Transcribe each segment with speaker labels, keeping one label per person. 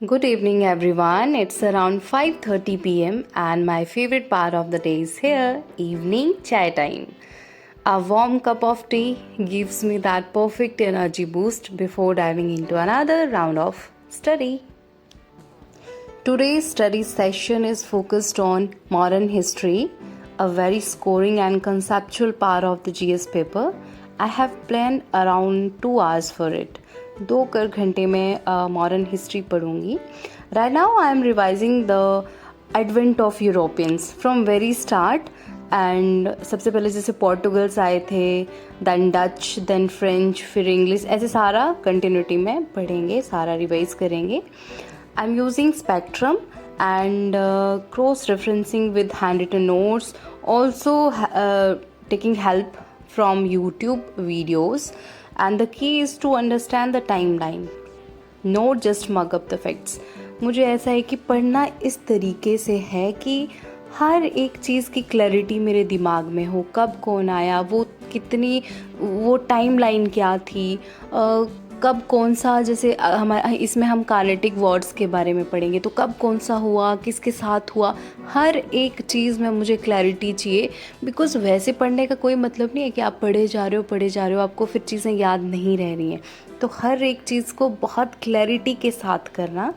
Speaker 1: Good evening everyone. It's around 5:30 p.m. and my favorite part of the day is here, evening chai time. A warm cup of tea gives me that perfect energy boost before diving into another round of study. Today's study session is focused on modern history, a very scoring and conceptual part of the GS paper. I have planned around 2 hours for it. 2 घंटे में modern history पढ़ूंगी. Right now I am revising the advent of Europeans from very start. And सबसे पहले जैसे Portuguese आए थे, then Dutch, then French, फिर English, ऐसे सारा कंटिन्यूटी में पढ़ेंगे, सारा रिवाइज करेंगे. I am using Spectrum and cross-referencing with handwritten notes, also taking help from YouTube videos, and the key is to understand the timeline, not just mug up the facts. मुझे ऐसा है कि पढ़ना इस तरीके से है कि हर एक चीज़ की क्लैरिटी मेरे दिमाग में हो, कब कौन आया, वो कितनी, वो टाइमलाइन क्या थी, कब कौन सा, जैसे हमारे इसमें हम काइनेटिक वर्ड्स के बारे में पढ़ेंगे, तो कब कौन सा हुआ, किसके साथ हुआ, हर एक चीज़ में मुझे क्लैरिटी चाहिए. बिकॉज़ वैसे पढ़ने का कोई मतलब नहीं है कि आप पढ़े जा रहे हो, आपको फिर चीज़ें याद नहीं रह रही हैं. तो हर एक चीज़ को बहुत क्लैरिटी के साथ करना,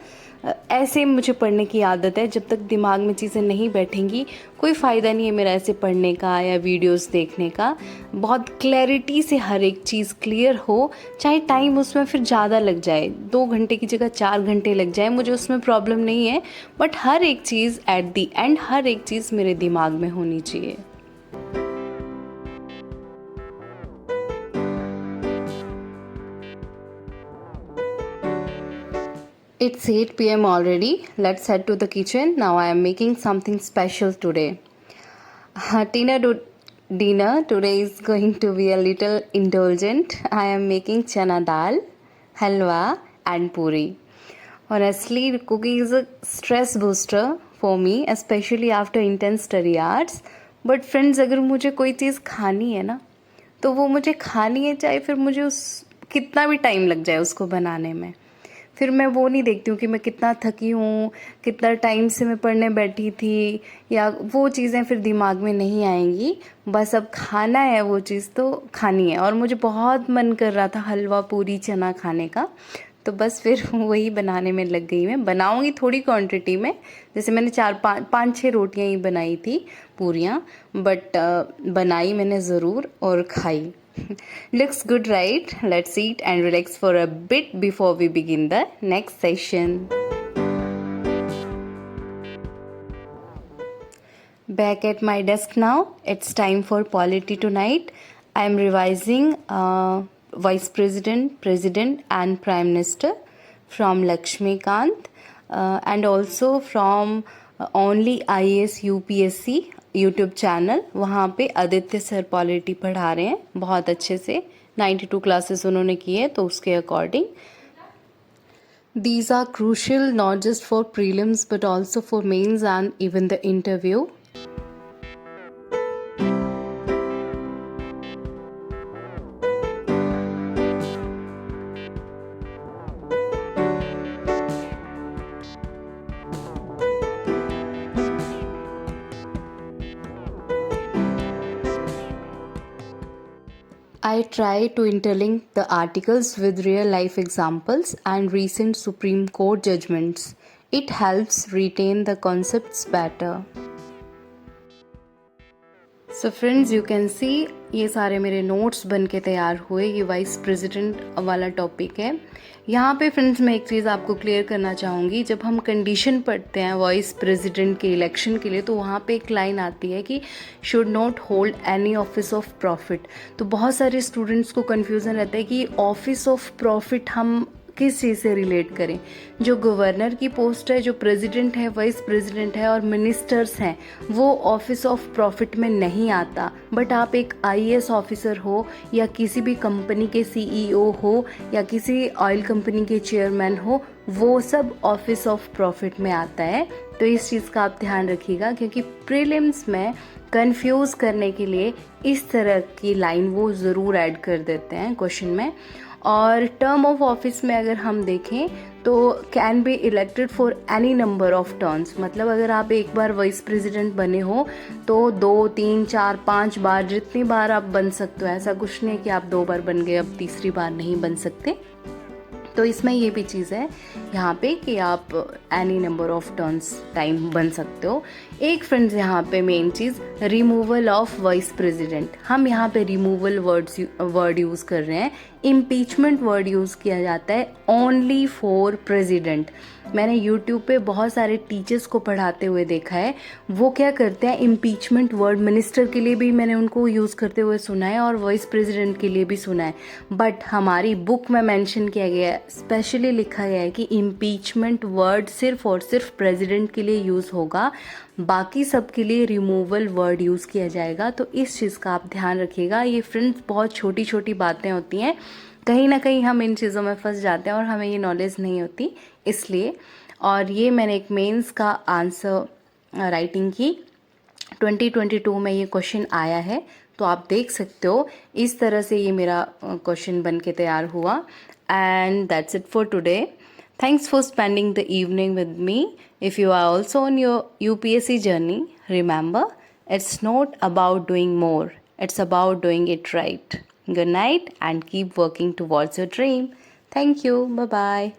Speaker 1: ऐसे मुझे पढ़ने की आदत है. जब तक दिमाग में चीज़ें नहीं बैठेंगी कोई फ़ायदा नहीं है मेरा ऐसे पढ़ने का या वीडियोस देखने का. बहुत क्लैरिटी से हर एक चीज़ क्लियर हो, चाहे टाइम उसमें फिर ज़्यादा लग जाए, 2 घंटे की जगह 4 घंटे लग जाए, मुझे उसमें प्रॉब्लम नहीं है. बट हर एक चीज़ एट दी एंड, हर एक चीज़ मेरे दिमाग में होनी चाहिए. It's 8 p.m. already. Let's head to the kitchen. Now I am making something special today. Dinner today is going to be a little indulgent. I am making chana dal, halwa and puri. Honestly, cooking is a stress booster for me, especially after intense study hours. But friends, अगर मुझे कोई चीज़ खानी है ना, तो वो मुझे खानी है, चाहे फिर मुझे उस कितना भी टाइम लग जाए उसको बनाने में. फिर मैं वो नहीं देखती हूँ कि मैं कितना थकी हूँ, कितना टाइम से मैं पढ़ने बैठी थी, या वो चीज़ें फिर दिमाग में नहीं आएंगी. बस अब खाना है, वो चीज़ तो खानी है. और मुझे बहुत मन कर रहा था हलवा पूरी चना खाने का, तो बस फिर वही बनाने में लग गई. मैं बनाऊँगी थोड़ी क्वांटिटी में, जैसे मैंने 4-5-6 रोटियाँ ही बनाई थी, पूरियाँ, बट बनाई मैंने ज़रूर और खाई. Looks good, right? Let's eat and relax for a bit before we begin the next session. Back at my desk now. It's time for polity tonight. I am revising Vice President, President and Prime Minister from Lakshmikant, and also from Only IAS UPSC YouTube channel. वहाँ पे Aditya sir polity पढ़ा रहे हैं बहुत अच्छे से. 92 classes उन्होंने किए, तो उसके according these are crucial not just for prelims but also for mains and even the interview. I try to interlink the articles with real life examples and recent Supreme Court judgments. It helps retain the concepts better. So friends, you can see ये सारे मेरे notes बन के तैयार हुए. ये vice president वाला topic है. यहाँ पे फ्रेंड्स मैं एक चीज़ आपको क्लियर करना चाहूँगी. जब हम कंडीशन पढ़ते हैं वाइस प्रेसिडेंट के इलेक्शन के लिए, तो वहाँ पे एक लाइन आती है कि should not hold any office of profit. तो बहुत सारे स्टूडेंट्स को कन्फ्यूज़न रहता है कि ऑफिस ऑफ प्रॉफिट हम किस चीज़ से रिलेट करें. जो गवर्नर की पोस्ट है, जो प्रेसिडेंट है, वाइस प्रेसिडेंट है और मिनिस्टर्स हैं, वो ऑफिस ऑफ प्रॉफिट में नहीं आता. बट आप एक आईएएस ऑफिसर हो, या किसी भी कंपनी के सीईओ हो, या किसी ऑयल कंपनी के चेयरमैन हो, वो सब ऑफिस ऑफ प्रॉफिट में आता है. तो इस चीज़ का आप ध्यान रखिएगा, क्योंकि प्रीलिम्स में कंफ्यूज करने के लिए इस तरह की लाइन वो ज़रूर ऐड कर देते हैं क्वेश्चन में. और टर्म ऑफ ऑफिस में अगर हम देखें तो can be elected for any number of terms, मतलब अगर आप एक बार वाइस प्रेसिडेंट बने हो तो 2, 3, 4, 5 बार, जितनी बार आप बन सकते हो। ऐसा कुछ नहीं है कि आप 2 बार बन गए अब तीसरी बार नहीं बन सकते। तो इसमें ये भी चीज़ है यहाँ पे कि आप any number of turns time बन सकते हो। एक फ्रेंड्स यहाँ पे main cheese removal of vice president, हम यहाँ पे रिमूवल वर्ड यूज़ कर रहे हैं। इम्पीचमेंट वर्ड यूज़ किया जाता है ओनली फॉर प्रेसिडेंट। मैंने यूट्यूब पे बहुत सारे टीचर्स को पढ़ाते हुए देखा है, वो क्या करते हैं इम्पीचमेंट वर्ड मिनिस्टर के लिए भी मैंने उनको यूज़ करते हुए सुना है और वाइस प्रेसिडेंट के लिए भी सुना है। बट हमारी बुक में मेंशन किया गया है, स्पेशली लिखा गया है कि इम्पीचमेंट वर्ड सिर्फ और सिर्फ प्रेसिडेंट के लिए यूज़ होगा, बाकी सब के लिए रिमूवल वर्ड यूज़ किया जाएगा। तो इस चीज़ का आप ध्यान रखिएगा। ये फ्रेंड्स बहुत छोटी छोटी बातें होती हैं, कहीं ना कहीं हम इन चीज़ों में फंस जाते हैं और हमें ये नॉलेज नहीं होती इसलिए। और ये मैंने एक मेंस का आंसर राइटिंग की, 2022 में ये क्वेश्चन आया है, तो आप देख सकते हो इस तरह से ये मेरा क्वेश्चन बन के तैयार हुआ। And that's it for today. Thanks for spending the evening with me. If you are also on your UPSC journey, remember, it's not about doing more, it's about doing it right. Good night and keep working towards your dream. Thank you. Bye bye.